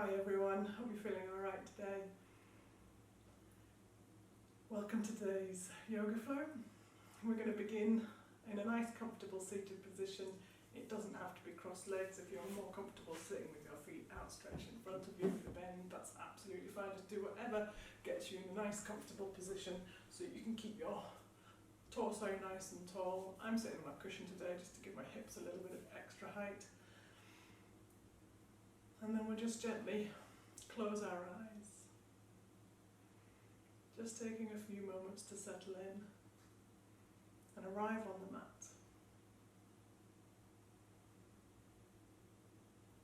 Hi everyone, hope you're feeling alright today. Welcome to today's yoga flow. We're going to begin in a nice comfortable seated position. It doesn't have to be crossed legs. If you're more comfortable sitting with your feet outstretched in front of you for the bend, that's absolutely fine. Just do whatever gets you in a nice comfortable position so you can keep your torso nice and tall. I'm sitting on a cushion today just to give my hips a little bit of extra height. And then we'll just gently close our eyes. Just taking a few moments to settle in and arrive on the mat.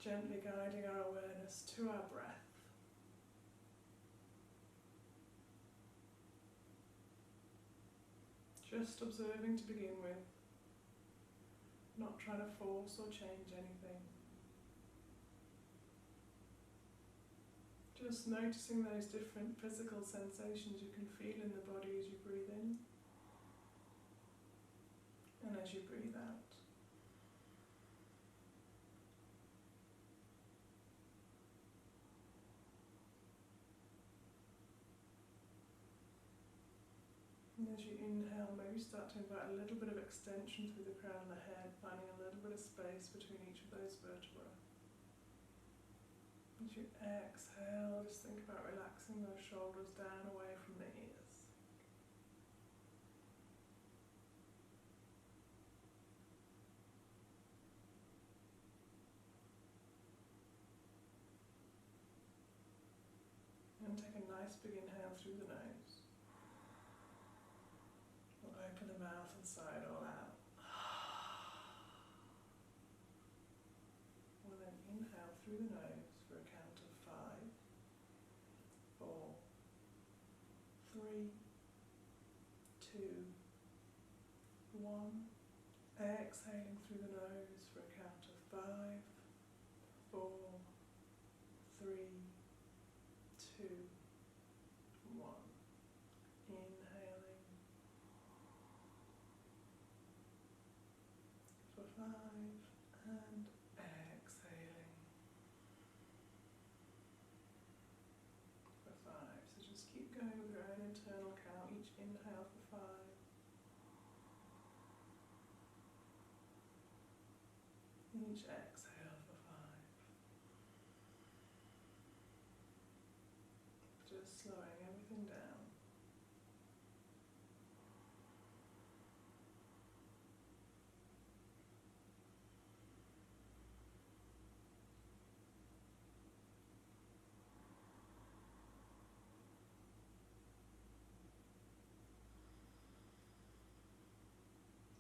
Gently guiding our awareness to our breath. Just observing to begin with, not trying to force or change anything. Just noticing those different physical sensations you can feel in the body as you breathe in and as you breathe out. And as you inhale, maybe start to invite a little bit of extension through the crown of the head, finding a little bit of space between each of those vertebrae. As you exhale, just think about relaxing those shoulders down away from the ears. And take a nice big inhale through the nose. We'll open the mouth and sigh it all out. We'll then inhale through the nose for a count of 5, 4, 3, 2, 1. Exhaling through the nose for a count of 5, 4, 3, 2, 1. Inhaling for 5 and exhaling for 5. So just keep going with your own internal count. Each inhale for 5. Each exhale for 5. Just slowing everything down.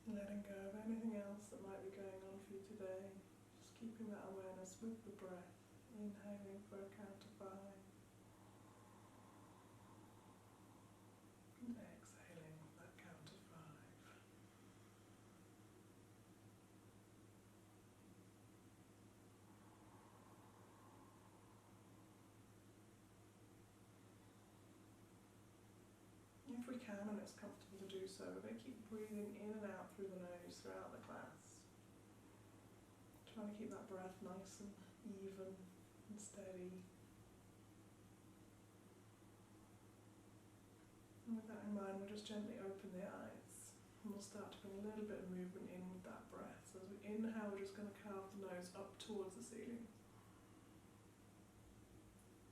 Letting go of anything else that might be going on for you today. Just keeping that awareness with the breath. Inhaling for a count of 5. And exhaling for that count of 5. If we can, and it's comfortable to do so, we're going to keep breathing in and out through the nose throughout the class. Trying to keep that breath nice and even and steady. And with that in mind, we'll just gently open the eyes. And we'll start to bring a little bit of movement in with that breath. So as we inhale, we're just going to carve the nose up towards the ceiling.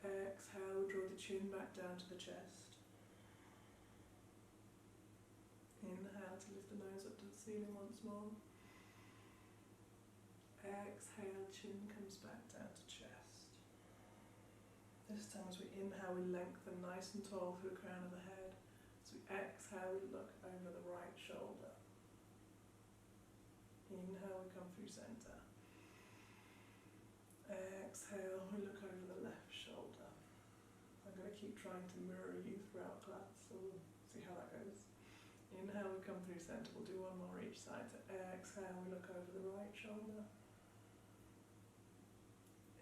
Exhale, draw the chin back down to the chest. Inhale to lift the nose up to the ceiling once more. Exhale, chin comes back down to chest. This time as we inhale, we lengthen nice and tall through the crown of the head. As we exhale, we look over the right shoulder. Inhale, we come through center. Exhale, we look over the left shoulder. I'm going to keep trying to mirror you throughout class, so we'll see how that goes. Inhale, we come through center. We'll do one more each side. So exhale, we look over the right shoulder.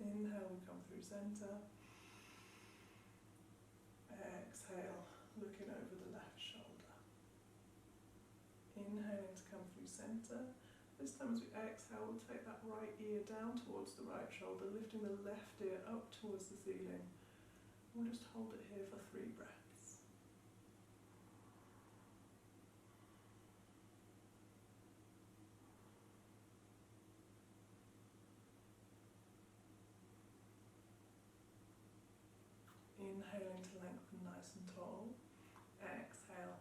Inhale, we come through center. Exhale, looking over the left shoulder. Inhaling to come through center. This time as we exhale, we'll take that right ear down towards the right shoulder, lifting the left ear up towards the ceiling. We'll just hold it here for 3 breaths. Inhaling to lengthen nice and tall. Exhale.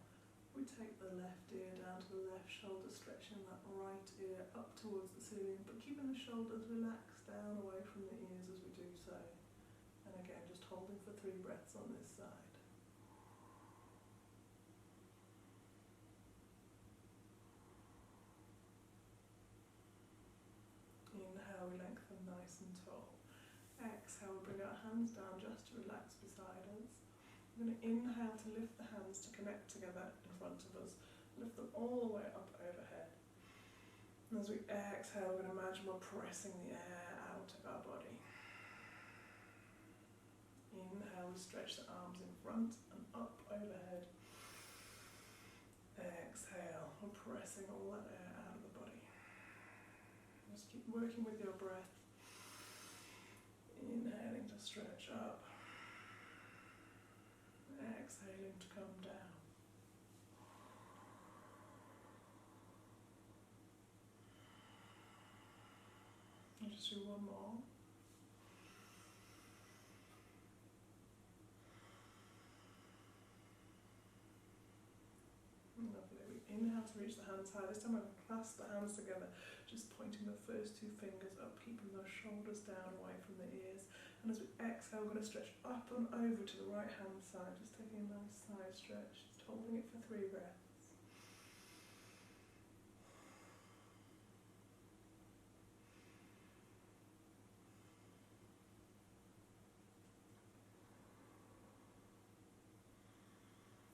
We take the left ear down to the left shoulder, stretching that right ear up towards the ceiling, but keeping the shoulders relaxed down away from the ears as we do so. And again, just holding for 3 breaths on this side. Inhale, we lengthen nice and tall. Exhale, bring our hands down just to relax beside us. We're going to inhale to lift the hands to connect together in front of us. Lift them all the way up overhead. And as we exhale, we're going to imagine we're pressing the air out of our body. Inhale, we stretch the arms in front and up overhead. Exhale, we're pressing all that air out of the body. Just keep working with your breath. Inhaling to stretch up. Exhaling to come down. And just do one more. Lovely. We inhale to reach the hands high. This time I'm going to clasp the hands together, just pointing the first 2 fingers up, keeping those shoulders down away from the ears. And as we exhale, we're going to stretch up and over to the right hand side, just taking a nice side stretch, just holding it for 3 breaths.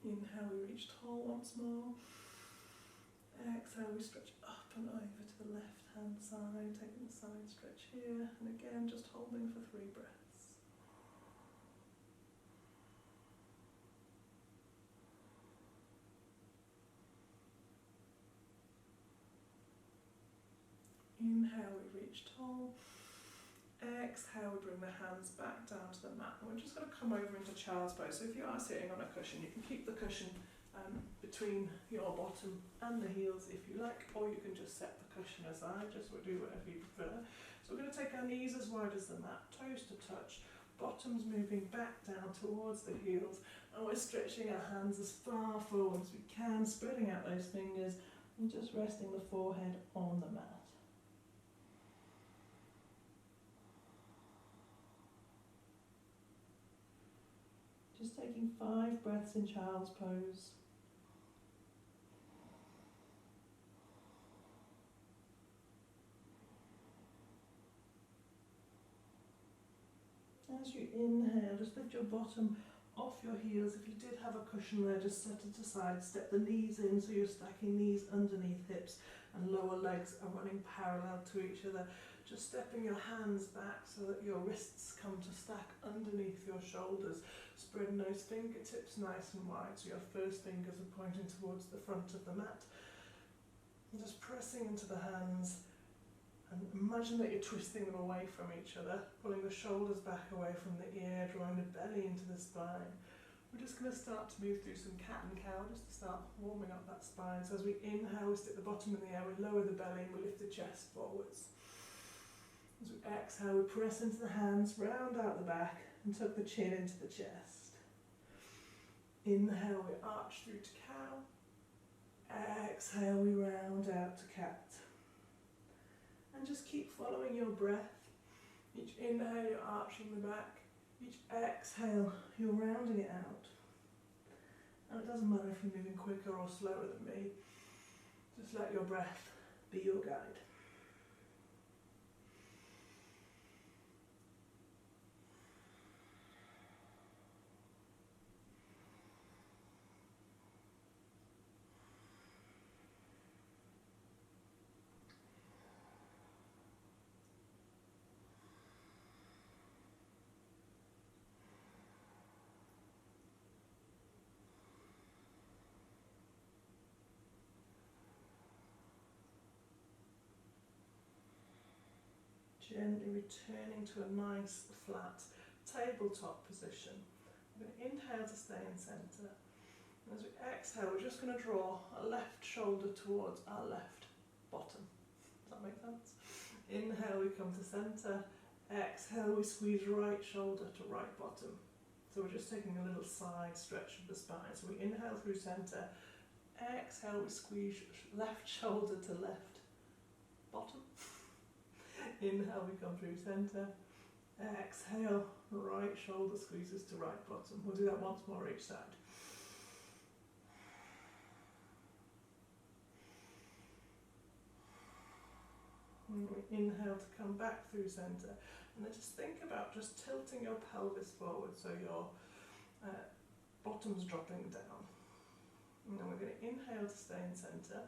Inhale, we reach tall once more. Exhale, we stretch up and over to the left hand side, taking the side stretch here, and again just holding for 3 breaths. Inhale, we reach tall. Exhale, we bring the hands back down to the mat. And we're just going to come over into child's pose. So if you are sitting on a cushion, you can keep the cushion between your bottom and the heels if you like, or you can just set the cushion aside, just do whatever you prefer. So we're going to take our knees as wide as the mat, toes to touch, bottoms moving back down towards the heels, and we're stretching our hands as far forward as we can, spreading out those fingers and just resting the forehead on the mat. Just taking 5 breaths in child's pose. As you inhale, just lift your bottom off your heels. If you did have a cushion there, just set it aside. Step the knees in so you're stacking knees underneath hips and lower legs are running parallel to each other. Just stepping your hands back so that your wrists come to stack underneath your shoulders. Spreading those fingertips nice and wide so your first fingers are pointing towards the front of the mat. And just pressing into the hands. And imagine that you're twisting them away from each other, pulling the shoulders back away from the ear, drawing the belly into the spine. We're just going to start to move through some cat and cow, just to start warming up that spine. So as we inhale, we stick the bottom in the air, we lower the belly and we lift the chest forwards. As we exhale, we press into the hands, round out the back and tuck the chin into the chest. Inhale, we arch through to cow. Exhale, we round out to cat. And just keep following your breath. Each inhale, you're arching the back. Each exhale, you're rounding it out. And it doesn't matter if you're moving quicker or slower than me. Just let your breath be your guide. Gently returning to a nice flat tabletop position. We're going to inhale to stay in centre. As we exhale, we're just going to draw our left shoulder towards our left bottom. Does that make sense? Inhale, we come to centre. Exhale, we squeeze right shoulder to right bottom. So we're just taking a little side stretch of the spine. So we inhale through centre. Exhale, we squeeze left shoulder to left bottom. Inhale, we come through centre. Exhale, right shoulder squeezes to right bottom. We'll do that once more each side. And we inhale to come back through centre. And then just think about just tilting your pelvis forward so your bottom's dropping down. And then we're going to inhale to stay in centre.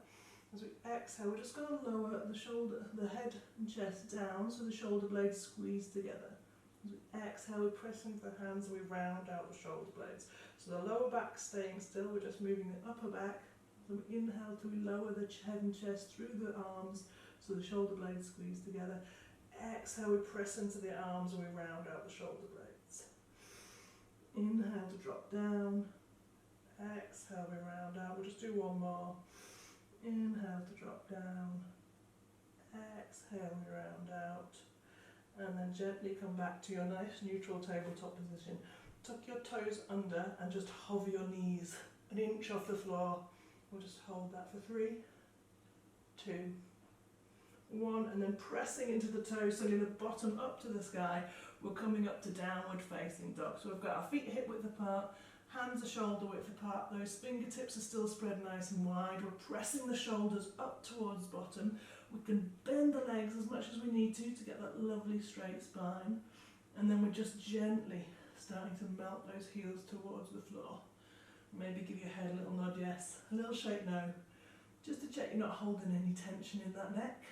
As we exhale, we're just going to lower the head and chest down so the shoulder blades squeeze together. As we exhale, we press into the hands and we round out the shoulder blades. So the lower back staying still, we're just moving the upper back. So we inhale to lower the head and chest through the arms so the shoulder blades squeeze together. Exhale, we press into the arms and we round out the shoulder blades. Inhale to drop down. Exhale, we round out. We'll just do one more. Inhale to drop down. Exhale, we round out. And then gently come back to your nice neutral tabletop position. Tuck your toes under and just hover your knees an inch off the floor. We'll just hold that for 3, 2, 1, and then pressing into the toes, sending the bottom up to the sky. We're coming up to downward facing dog. So we've got our feet hip width apart, hands are shoulder width apart, those fingertips are still spread nice and wide. We're pressing the shoulders up towards bottom. We can bend the legs as much as we need to get that lovely straight spine. And then we're just gently starting to melt those heels towards the floor. Maybe give your head a little nod yes, a little shake no, just to check you're not holding any tension in that neck.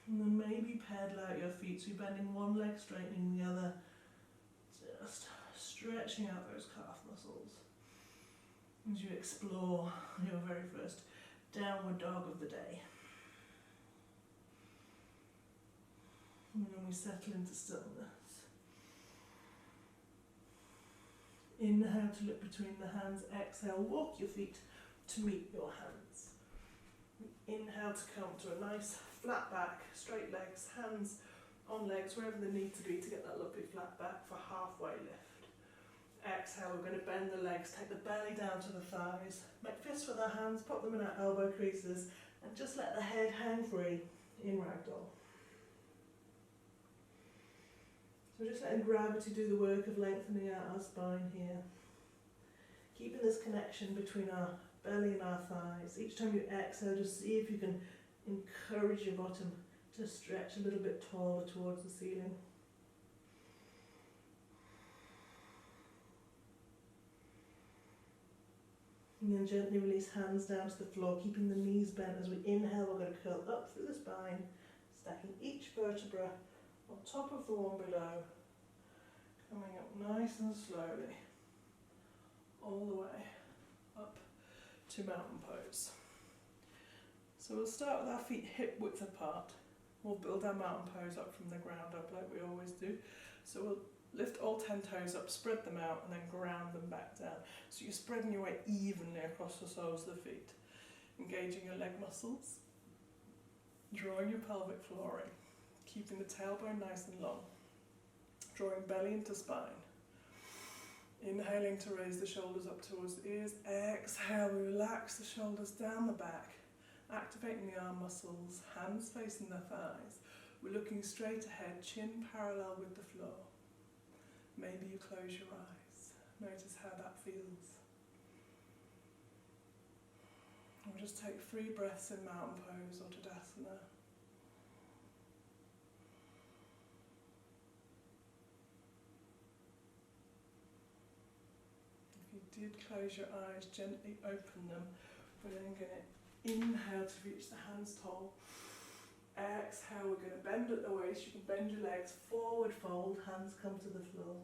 And then maybe pedal out your feet, so you're bending one leg, straightening the other, just stretching out those calf muscles as you explore your very first downward dog of the day. And then we settle into stillness. Inhale to look between the hands, exhale, walk your feet to meet your hands. Inhale to come to a nice flat back, straight legs, hands on legs, wherever they need to be to get that lovely flat back for halfway lift. Exhale, we're going to bend the legs, take the belly down to the thighs, make fists with our hands, pop them in our elbow creases, and just let the head hang free in ragdoll. So just letting gravity do the work of lengthening out our spine here. Keeping this connection between our belly and our thighs. Each time you exhale, just see if you can encourage your bottom to stretch a little bit taller towards the ceiling. And then gently release hands down to the floor, keeping the knees bent. As we inhale, we're going to curl up through the spine, stacking each vertebra on top of the one below, coming up nice and slowly, all the way up to mountain pose. So we'll start with our feet hip width apart. We'll build our mountain pose up from the ground up like we always do. So we'll lift all 10 toes up, spread them out, and then ground them back down. So you're spreading your weight evenly across the soles of the feet, engaging your leg muscles, drawing your pelvic floor in, keeping the tailbone nice and long, drawing belly into spine. Inhaling to raise the shoulders up towards the ears. Exhale, we relax the shoulders down the back, activating the arm muscles, hands facing the thighs. We're looking straight ahead, chin parallel with the floor. Maybe you close your eyes. Notice how that feels. We'll just take 3 breaths in mountain pose or Tadasana. Did close your eyes, gently open them. We're then going to inhale to reach the hands tall. Exhale, we're going to bend at the waist. You can bend your legs, forward fold, hands come to the floor.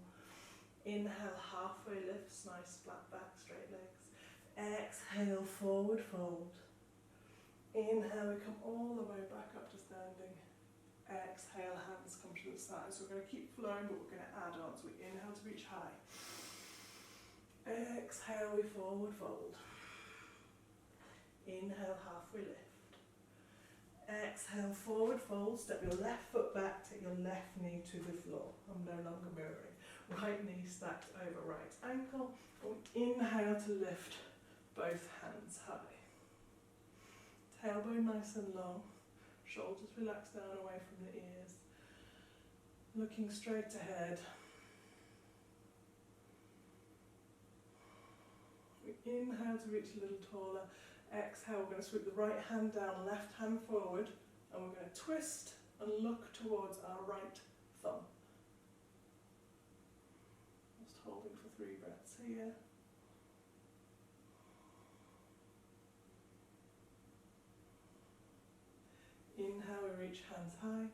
Inhale, halfway lifts, nice flat back, straight legs. Exhale, forward fold. Inhale, we come all the way back up to standing. Exhale, hands come to the side. So we're going to keep flowing, but we're going to add on. So we inhale to reach high. Exhale, we forward fold. Inhale, halfway lift. Exhale, forward fold. Step your left foot back, take your left knee to the floor. I'm no longer mirroring. Right knee stacked over right ankle. Inhale to lift both hands high. Tailbone nice and long. Shoulders relax down away from the ears. Looking straight ahead. We inhale to reach a little taller. Exhale, we're going to sweep the right hand down, left hand forward, and we're going to twist and look towards our right thumb. Just holding for 3 breaths here. Inhale, we reach hands high.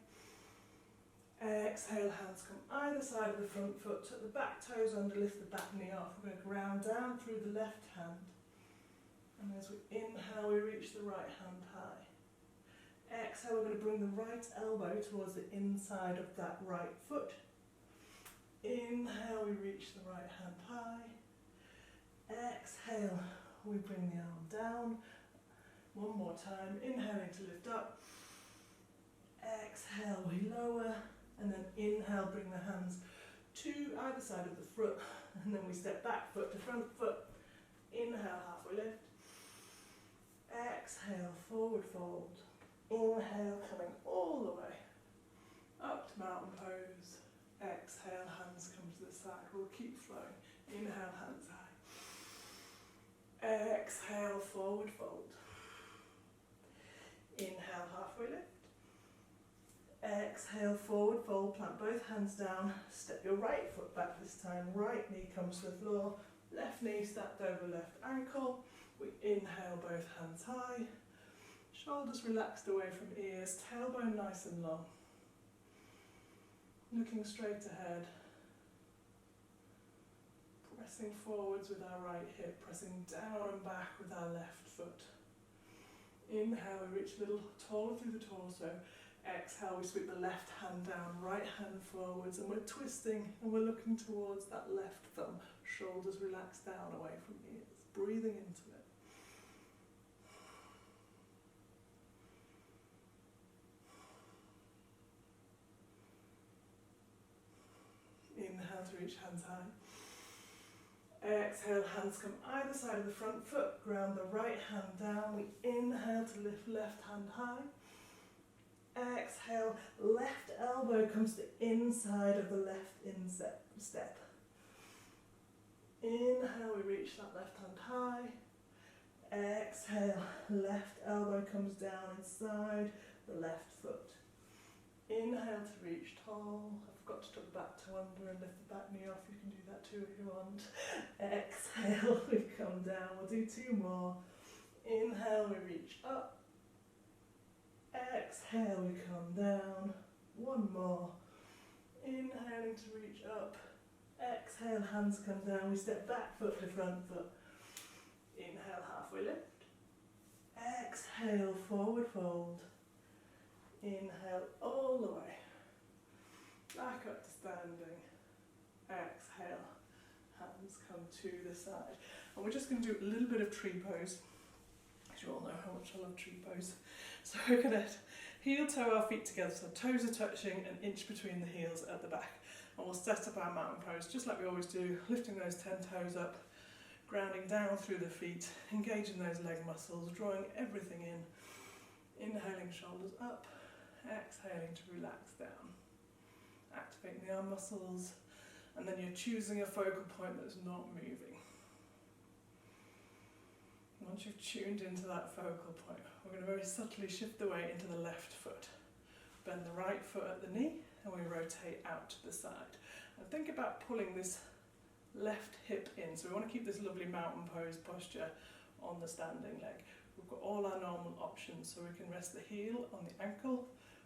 Exhale, hands come either side of the front foot, tuck the back toes under, lift the back knee off. We're going to ground down through the left hand. And as we inhale, we reach the right hand high. Exhale, we're going to bring the right elbow towards the inside of that right foot. Inhale, we reach the right hand high. Exhale, we bring the arm down. One more time, inhaling to lift up. Exhale, we lower. And then inhale, bring the hands to either side of the foot. And then we step back, foot to front foot. Inhale, halfway lift. Exhale, forward fold. Inhale, coming all the way up to mountain pose. Exhale, hands come to the side. We'll keep flowing. Inhale, hands high. Exhale, forward fold. Inhale, halfway lift. Exhale, forward fold. Plant both hands down. Step your right foot back this time. Right knee comes to the floor. Left knee stacked over left ankle. We inhale, both hands high. Shoulders relaxed away from ears. Tailbone nice and long. Looking straight ahead. Pressing forwards with our right hip. Pressing down and back with our left foot. Inhale, we reach a little taller through the torso. Exhale, we sweep the left hand down, right hand forwards, and we're twisting and we're looking towards that left thumb. Shoulders relaxed down away from ears. Breathing into it. Inhale to reach hands high. Exhale, hands come either side of the front foot. Ground the right hand down. We inhale to lift left hand high. Exhale, left elbow comes to the inside of the left instep step. Inhale, we reach that left hand high. Exhale, left elbow comes down inside the left foot. Inhale to reach tall. I forgot to tuck the back toe under and lift the back knee off. You can do that too if you want. Exhale, we come down. We'll do 2 more. Inhale, we reach up. Exhale, we come down. 1 more. Inhaling to reach up. Exhale, hands come down. We step back foot to front foot. Inhale, halfway lift. Exhale, forward fold. Inhale all the way. Back up to standing. Exhale, hands come to the side. And we're just going to do a little bit of tree pose. As you all know how much I love tree pose. So we're going to heel toe our feet together, so toes are touching, an inch between the heels at the back. And we'll set up our mountain pose just like we always do, lifting those 10 toes up, grounding down through the feet, engaging those leg muscles, drawing everything in. Inhaling, shoulders up, exhaling to relax down. Activating the arm muscles, and then you're choosing a focal point that's not moving. Once you've tuned into that focal point, we're going to very subtly shift the weight into the left foot. Bend the right foot at the knee, and we rotate out to the side. And think about pulling this left hip in. So we want to keep this lovely mountain pose posture on the standing leg. We've got all our normal options, so we can rest the heel on the ankle,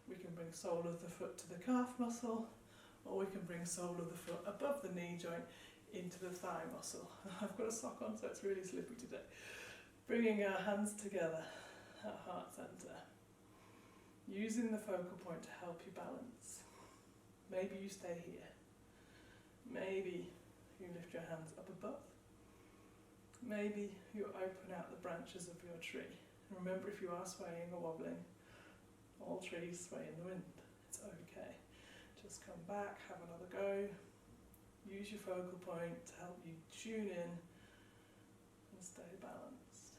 we can bring sole of the foot to the calf muscle, or we can bring sole of the foot above the knee joint into the thigh muscle. I've got a sock on, so it's really slippy today. Bringing our hands together at heart centre. Using the focal point to help you balance. Maybe you stay here. Maybe you lift your hands up above. Maybe you open out the branches of your tree. And remember, if you are swaying or wobbling, all trees sway in the wind. It's okay. Just come back, have another go. Use your focal point to help you tune in and stay balanced.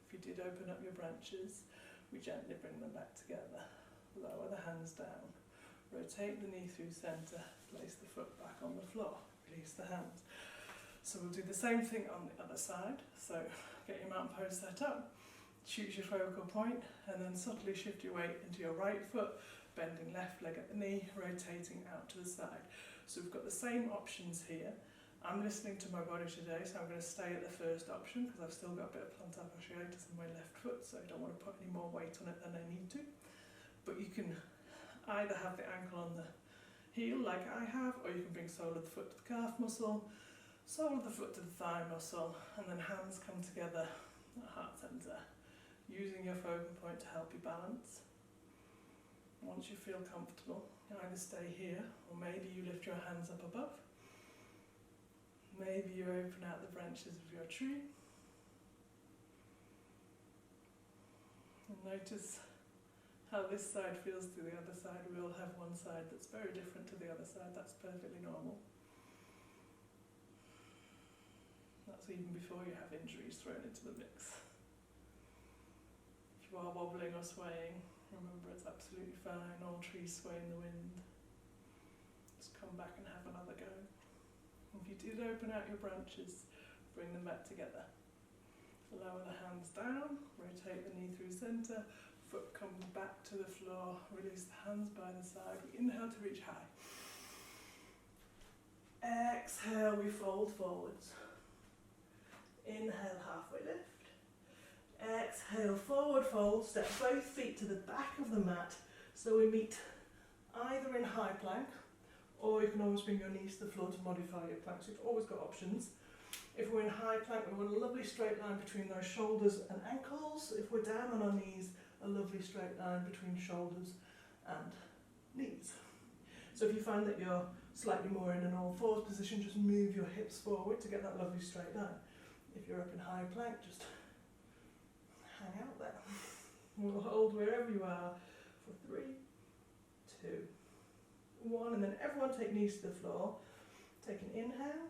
If you did open up your branches, we gently bring them back together. Lower the hands down. Rotate the knee through centre. Place the foot back on the floor. Release the hands. So we'll do the same thing on the other side. So get your mountain pose set up. Choose your focal point and then subtly shift your weight into your right foot, bending left leg at the knee, rotating out to the side. So we've got the same options here. I'm listening to my body today, so I'm going to stay at the first option because I've still got a bit of plantar fasciitis in my left foot, so I don't want to put any more weight on it than I need to. But you can either have the ankle on the heel like I have, or you can bring sole of the foot to the calf muscle, sole of the foot to the thigh muscle, and then hands come together at heart centre, using your focal point to help you balance. Once you feel comfortable, you either stay here, or maybe you lift your hands up above. Maybe you open out the branches of your tree. And notice how this side feels to the other side. We all have one side that's very different to the other side. That's perfectly normal. That's even before you have injuries thrown into the mix. If you are wobbling or swaying, remember it's absolutely fine. All trees sway in the wind. Just come back and have another go. If you did open out your branches, bring them back together. Lower the hands down, rotate the knee through centre, foot comes back to the floor, release the hands by the side. We inhale to reach high. Exhale, we fold forwards. Inhale, halfway lift. Exhale, forward fold, step both feet to the back of the mat. So we meet either in high plank, or you can always bring your knees to the floor to modify your plank. So you've always got options. If we're in high plank, we want a lovely straight line between those shoulders and ankles. If we're down on our knees, a lovely straight line between shoulders and knees. So if you find that you're slightly more in an all fours position, just move your hips forward to get that lovely straight line. If you're up in high plank, just hang out there. We'll hold wherever you are for 3, 2, 1, and then everyone take knees to the floor. Take an inhale.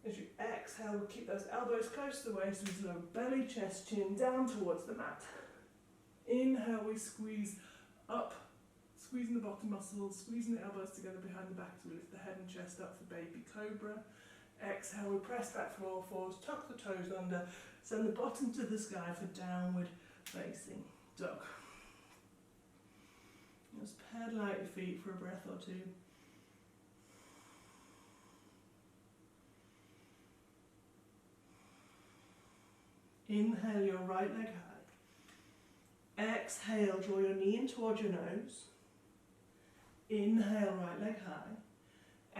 As you exhale, we'll keep those elbows close to the waist, with low belly, chest, chin down towards the mat. Inhale, we squeeze up, squeezing the bottom muscles, squeezing the elbows together behind the back to lift the head and chest up for baby cobra. Exhale, we press back for all fours, tuck the toes under, send the bottom to the sky for downward facing dog. Just pedal out your feet for a breath or two. Inhale your right leg high. Exhale, draw your knee in towards your nose. Inhale, right leg high.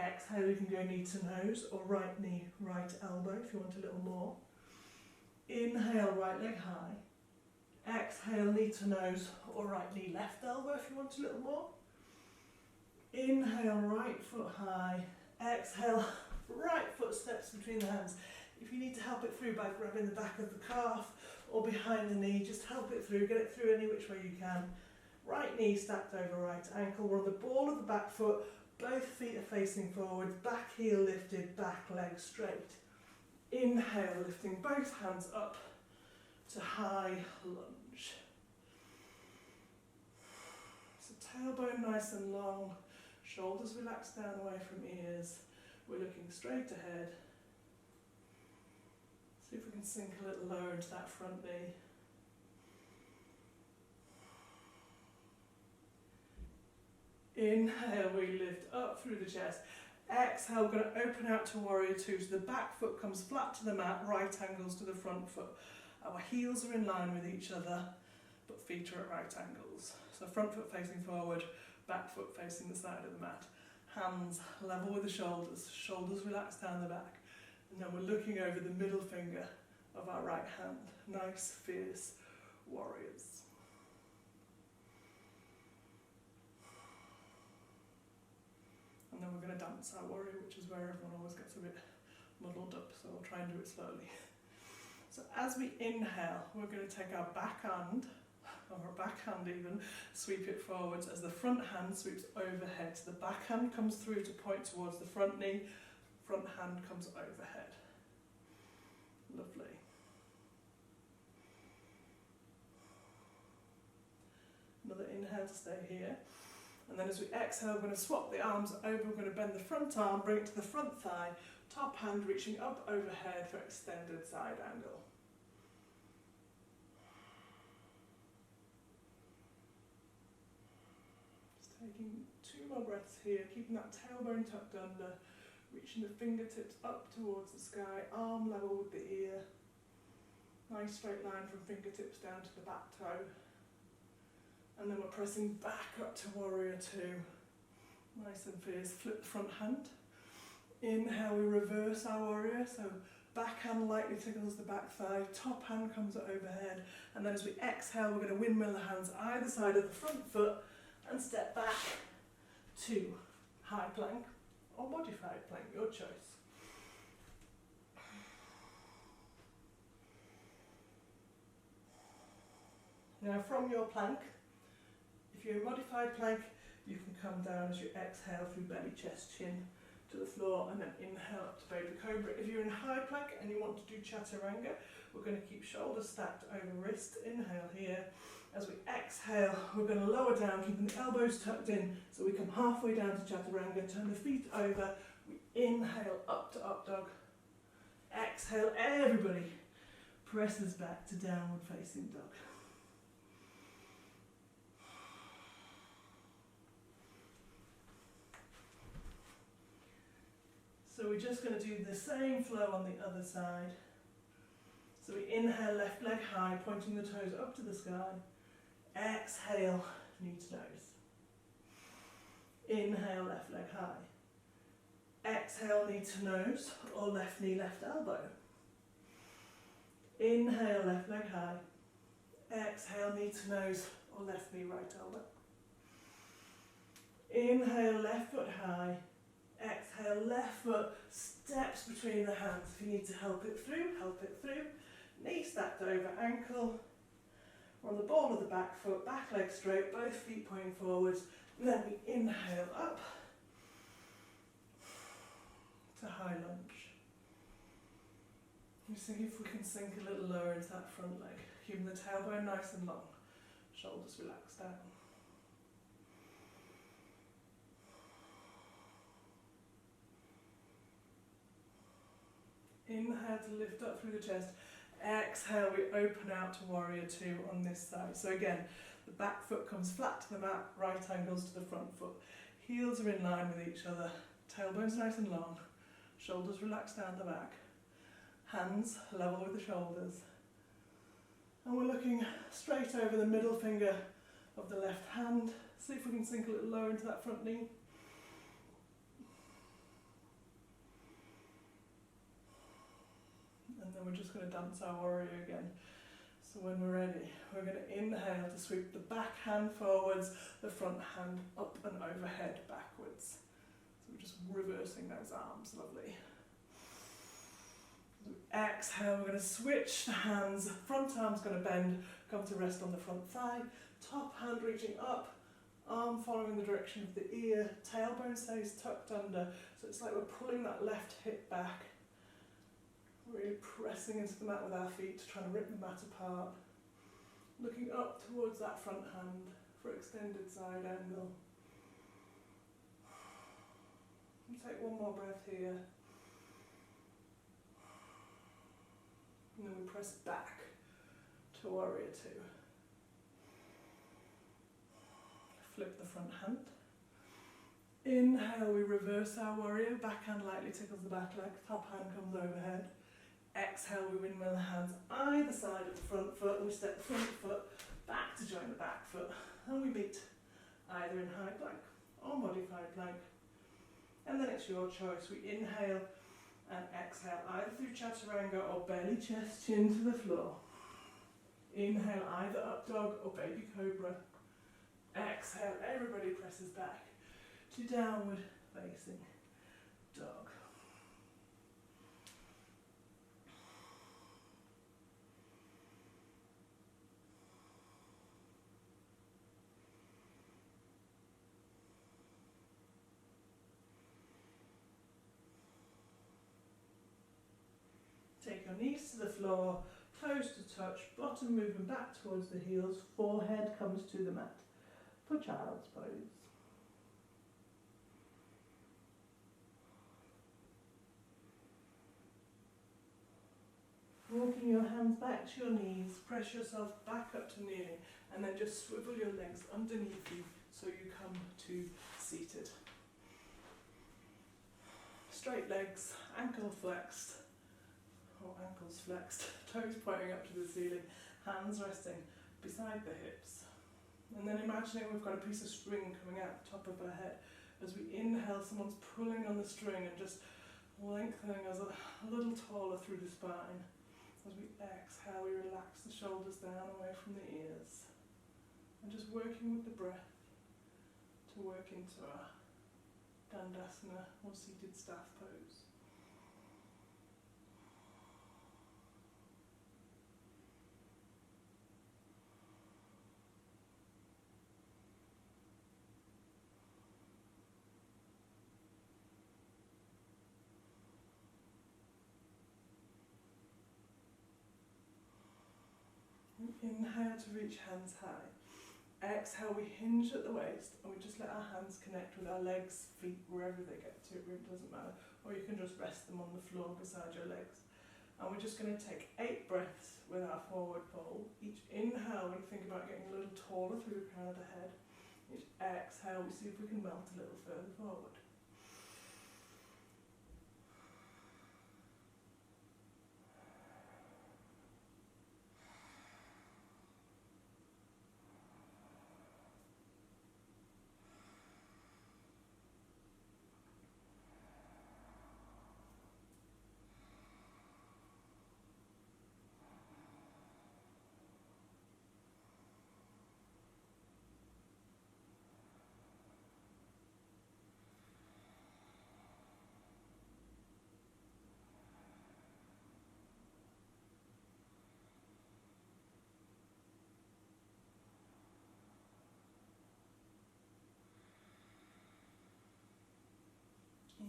Exhale, you can go knee to nose or right knee, right elbow if you want a little more. Inhale, right leg high. Exhale, knee to nose or right knee, left elbow if you want a little more. Inhale, right foot high. Exhale, right foot steps between the hands. If you need to help it through by grabbing the back of the calf or behind the knee, just help it through, get it through any which way you can. Right knee stacked over right ankle. We're on the ball of the back foot, both feet are facing forward, back heel lifted, back leg straight. Inhale, lifting both hands up to high lunge. So tailbone nice and long, shoulders relaxed down away from ears. We're looking straight ahead. See if we can sink a little lower into that front knee. Inhale, we lift up through the chest. Exhale, we're going to open out to warrior two. So the back foot comes flat to the mat, right angles to the front foot. Our heels are in line with each other, but feet are at right angles. So front foot facing forward, back foot facing the side of the mat. Hands level with the shoulders, shoulders relaxed down the back. And then we're looking over the middle finger of our right hand. Nice, fierce warriors. And then we're going to dance our warrior, which is where everyone always gets a bit muddled up, so I'll try and do it slowly. So as we inhale, we're going to take our backhand, or our backhand even, sweep it forwards as the front hand sweeps overhead. So the backhand comes through to point towards the front knee, front hand comes overhead. Lovely. Another inhale to stay here. And then as we exhale, we're going to swap the arms over. We're going to bend the front arm, bring it to the front thigh, top hand reaching up overhead for extended side angle. Just taking 2 more breaths here, keeping that tailbone tucked under, reaching the fingertips up towards the sky, arm level with the ear. Nice straight line from fingertips down to the back toe. And then we're pressing back up to warrior 2. Nice and fierce. Flip the front hand. Inhale, we reverse our warrior. So back hand lightly tickles the back thigh. Top hand comes overhead. And then as we exhale, we're going to windmill the hands either side of the front foot and step back to high plank or modified plank, your choice. Now from your plank, if you're in modified plank, you can come down as you exhale through belly, chest, chin to the floor, and then inhale up to baby cobra. If you're in high plank and you want to do chaturanga, we're going to keep shoulders stacked over wrist. Inhale here. As we exhale, we're going to lower down, keeping the elbows tucked in, so we come halfway down to chaturanga. Turn the feet over. We inhale up to up dog. Exhale, everybody presses back to downward facing dog. So we're just going to do the same flow on the other side. So we inhale, left leg high, pointing the toes up to the sky. Exhale, knee to nose. Inhale, left leg high. Exhale, knee to nose, or left knee, left elbow. Inhale, left leg high. Exhale, knee to nose, or left knee, right elbow. Inhale, left foot high. Exhale, left foot steps between the hands. If you need to help it through, help it through. Knee stacked over ankle. We're on the ball of the back foot, back leg straight, both feet pointing forwards. And then we inhale up to high lunge. You see if we can sink a little lower into that front leg, keeping the tailbone nice and long, shoulders relaxed down. Inhale to lift up through the chest. Exhale, we open out to warrior 2 on this side. So again, the back foot comes flat to the mat, right angles to the front foot. Heels are in line with each other. Tailbone's nice and long. Shoulders relaxed down the back. Hands level with the shoulders. And we're looking straight over the middle finger of the left hand. See if we can sink a little lower into that front knee. And then we're just going to dance our warrior again. So when we're ready, we're going to inhale to sweep the back hand forwards, the front hand up and overhead backwards. So we're just reversing those arms, lovely. As we exhale, we're going to switch the hands, front arm's going to bend, come to rest on the front thigh, top hand reaching up, arm following the direction of the ear, tailbone stays tucked under, so it's like we're pulling that left hip back. Really pressing into the mat with our feet, trying to rip the mat apart. Looking up towards that front hand for extended side angle. And take one more breath here. And then we press back to warrior 2. Flip the front hand. Inhale, we reverse our warrior. Back hand lightly tickles the back leg. Top hand comes overhead. Exhale, we windmill the hands either side of the front foot, and we step the front foot back to join the back foot, and we meet either in high plank or modified plank. And then it's your choice. We inhale and exhale either through chaturanga or belly, chest, chin to the floor. Inhale, either up dog or baby cobra. Exhale, everybody presses back to downward facing dog. Take your knees to the floor, toes to touch, bottom moving back towards the heels, forehead comes to the mat for child's pose. Walking your hands back to your knees, press yourself back up to kneeling, and then just swivel your legs underneath you so you come to seated. Straight legs, ankle flexed, or ankles flexed, toes pointing up to the ceiling, hands resting beside the hips. And then imagining we've got a piece of string coming out the top of our head. As we inhale, someone's pulling on the string and just lengthening us a little taller through the spine. As we exhale, we relax the shoulders down away from the ears. And just working with the breath to work into our Dandasana or seated staff pose. Inhale to reach hands high. Exhale, we hinge at the waist and we just let our hands connect with our legs, feet, wherever they get to, it really doesn't matter. Or you can just rest them on the floor beside your legs. And we're just going to take 8 breaths with our forward fold. Each inhale, we think about getting a little taller through the crown of the head. Each exhale, we see if we can melt a little further forward.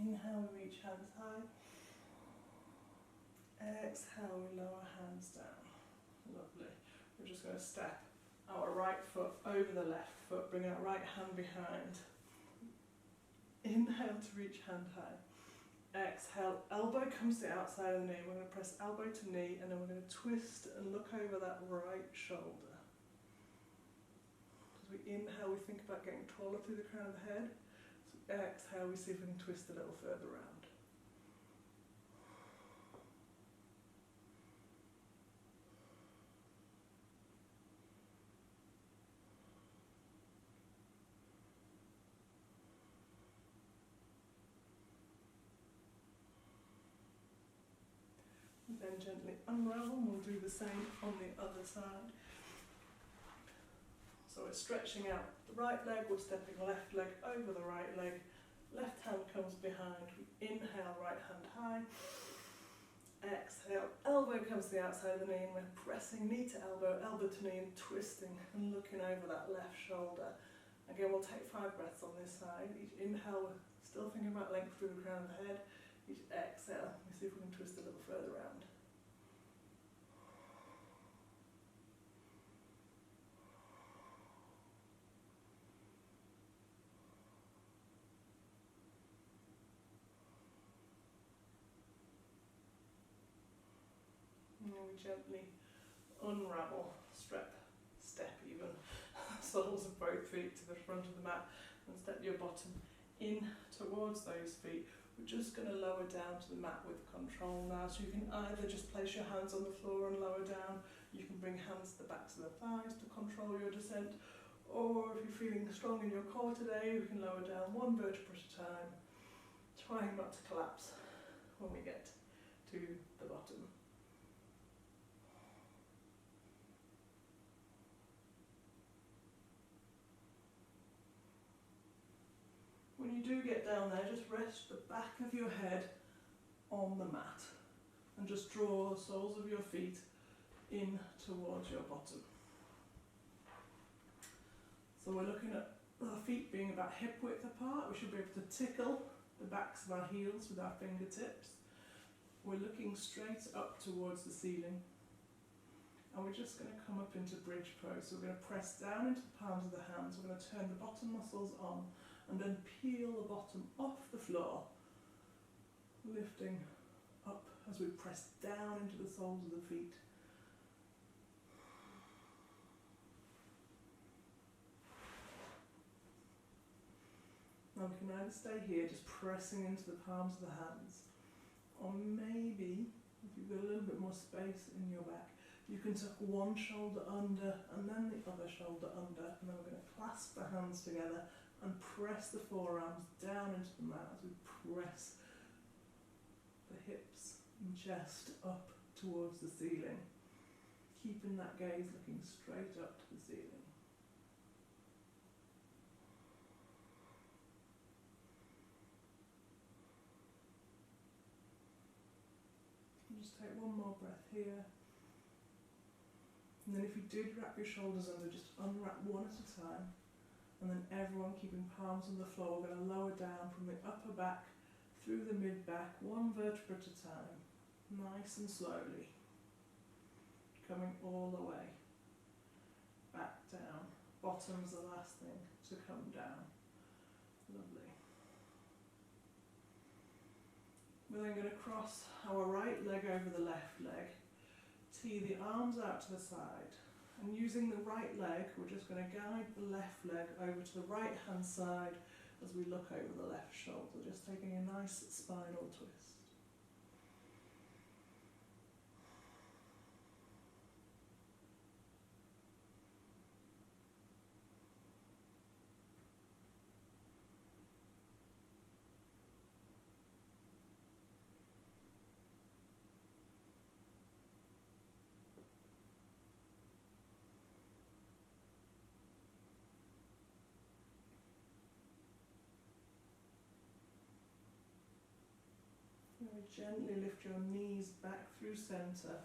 Inhale, we reach hands high. Exhale, we lower hands down. Lovely. We're just going to step our right foot over the left foot, bring our right hand behind. Inhale to reach hand high. Exhale, elbow comes to the outside of the knee. We're going to press elbow to knee and then we're going to twist and look over that right shoulder. As we inhale, we think about getting taller through the crown of the head. Exhale, we see if we can twist a little further round. And then gently unravel, and we'll do the same on the other side. So we're stretching out the right leg, we're stepping left leg over the right leg, left hand comes behind, we inhale, right hand high, exhale, elbow comes to the outside of the knee and we're pressing knee to elbow, elbow to knee and twisting and looking over that left shoulder. Again, we'll take 5 breaths on this side. Each inhale, we're still thinking about length through the crown of the head. Each exhale, we see if we can twist a little further round. We gently unravel, step even, soles of both feet to the front of the mat and step your bottom in towards those feet. We're just going to lower down to the mat with control now, so you can either just place your hands on the floor and lower down, you can bring hands to the backs of the thighs to control your descent, or if you're feeling strong in your core today, you can lower down 1 vertebra at a time, trying not to collapse when we get to the bottom. do get down there, just rest the back of your head on the mat and just draw the soles of your feet in towards your bottom. So we're looking at our feet being about hip width apart. We should be able to tickle the backs of our heels with our fingertips. We're looking straight up towards the ceiling. And we're just going to come up into bridge pose. So we're going to press down into the palms of the hands. We're going to turn the bottom muscles on and then peel the bottom off the floor, lifting up as we press down into the soles of the feet. Now we can either stay here, just pressing into the palms of the hands, or maybe, if you've got a little bit more space in your back, you can tuck one shoulder under and then the other shoulder under, and then we're going to clasp the hands together and press the forearms down into the mat as we press the hips and chest up towards the ceiling, keeping that gaze looking straight up to the ceiling. And just take one more breath here. And then if you did wrap your shoulders under, just unwrap one at a time. And then everyone keeping palms on the floor. We're going to lower down from the upper back through the mid-back, one vertebra at a time. Nice and slowly. Coming all the way back down. Bottom's the last thing to come down. Lovely. We're then going to cross our right leg over the left leg. Tee the arms out to the side, and using the right leg, we're just going to guide the left leg over to the right hand side as we look over the left shoulder, just taking a nice spinal twist. Gently lift your knees back through centre,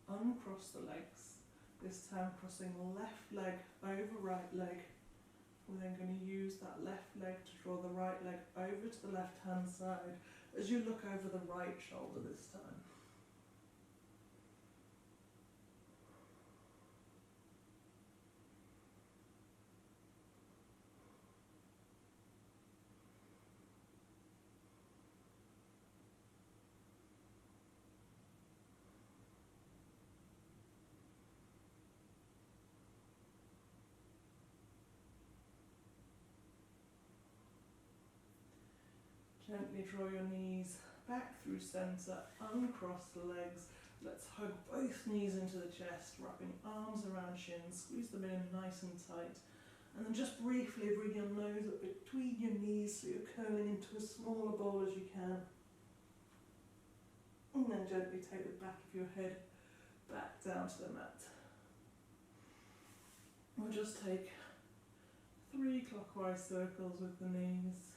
uncross the legs, this time crossing left leg over right leg. We're then going to use that left leg to draw the right leg over to the left hand side as you look over the right shoulder this time. Gently draw your knees back through centre, uncross the legs. Let's hug both knees into the chest, wrapping arms around shins, squeeze them in nice and tight. And then just briefly bring your nose up between your knees so you're curling into as small a ball as you can. And then gently take the back of your head back down to the mat. We'll just take 3 clockwise circles with the knees.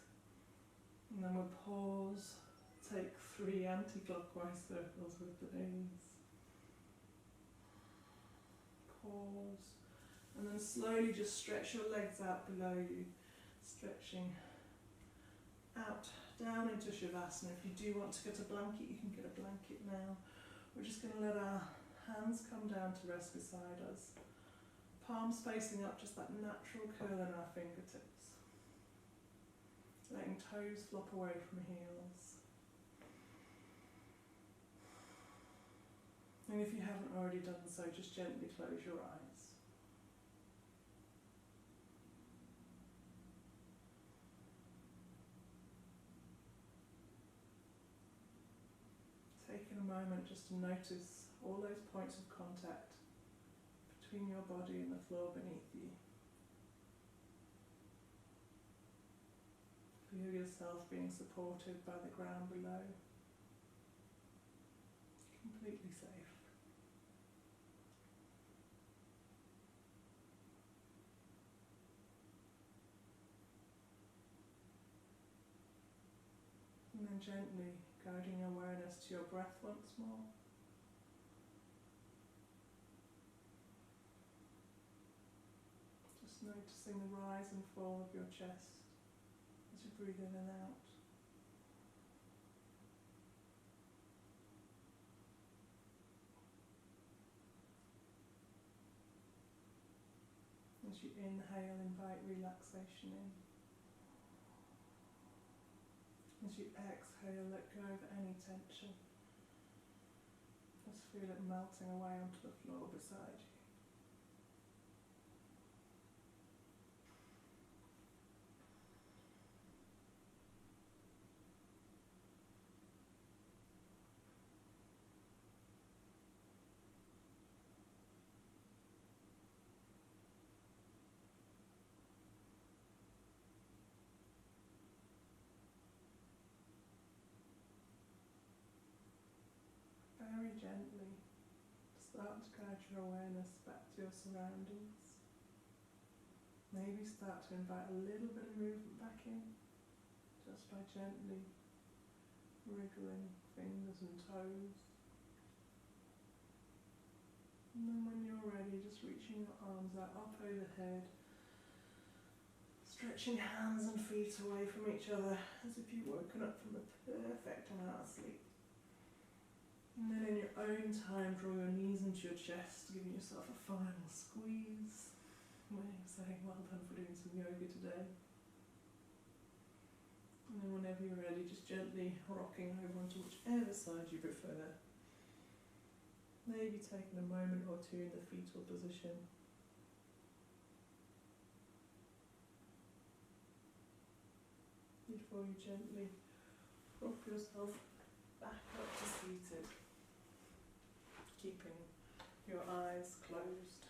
And then we'll pause, take 3 anti-clockwise circles with the knees. Pause. And then slowly just stretch your legs out below you. Stretching out, down into Shavasana. If you do want to get a blanket, you can get a blanket now. We're just going to let our hands come down to rest beside us. Palms facing up, just that natural curl in our fingertips. Letting toes flop away from heels. And if you haven't already done so, just gently close your eyes. Taking a moment just to notice all those points of contact between your body and the floor beneath you. Feel yourself being supported by the ground below. Completely safe. gently guiding your awareness to your breath once more. Just noticing the rise and fall of your chest as you breathe in and out. As you inhale, invite relaxation in. As you exhale, let go of any tension. Just feel it melting away onto the floor beside you. Very gently, start to guide your awareness back to your surroundings. Maybe start to invite a little bit of movement back in, just by gently wriggling fingers and toes. And then when you're ready, just reaching your arms out up overhead, stretching hands and feet away from each other as if you've woken up from a perfect amount of sleep. And then in your own time, draw your knees into your chest, giving yourself a final squeeze. Way of saying well done for doing some yoga today. And then whenever you're ready, just gently rocking over onto whichever side you prefer. Maybe taking a moment or two in the fetal position. Before you gently rock yourself back up to seated, keeping your eyes closed.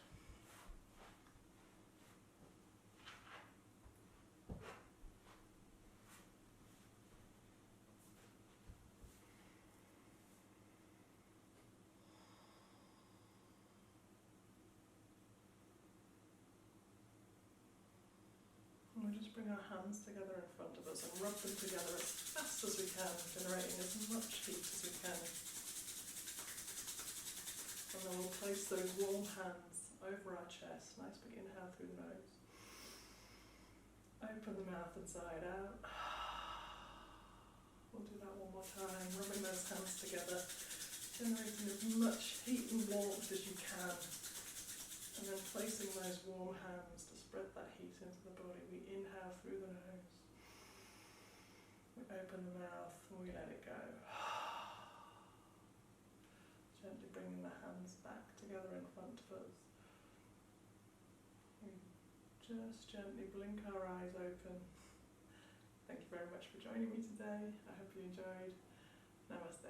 And we'll just bring our hands together in front of us and rub them together as fast as we can, generating as much heat as we can. And then we'll place those warm hands over our chest. Nice big inhale through the nose. Open the mouth and sigh it out. We'll do that one more time, rubbing those hands together, generating as much heat and warmth as you can. And then placing those warm hands to spread that heat into the body. We inhale through the nose. We open the mouth and we let it go. Gently bringing the hands back together in front of us. We just gently blink our eyes open. Thank you very much for joining me today. I hope you enjoyed. Namaste.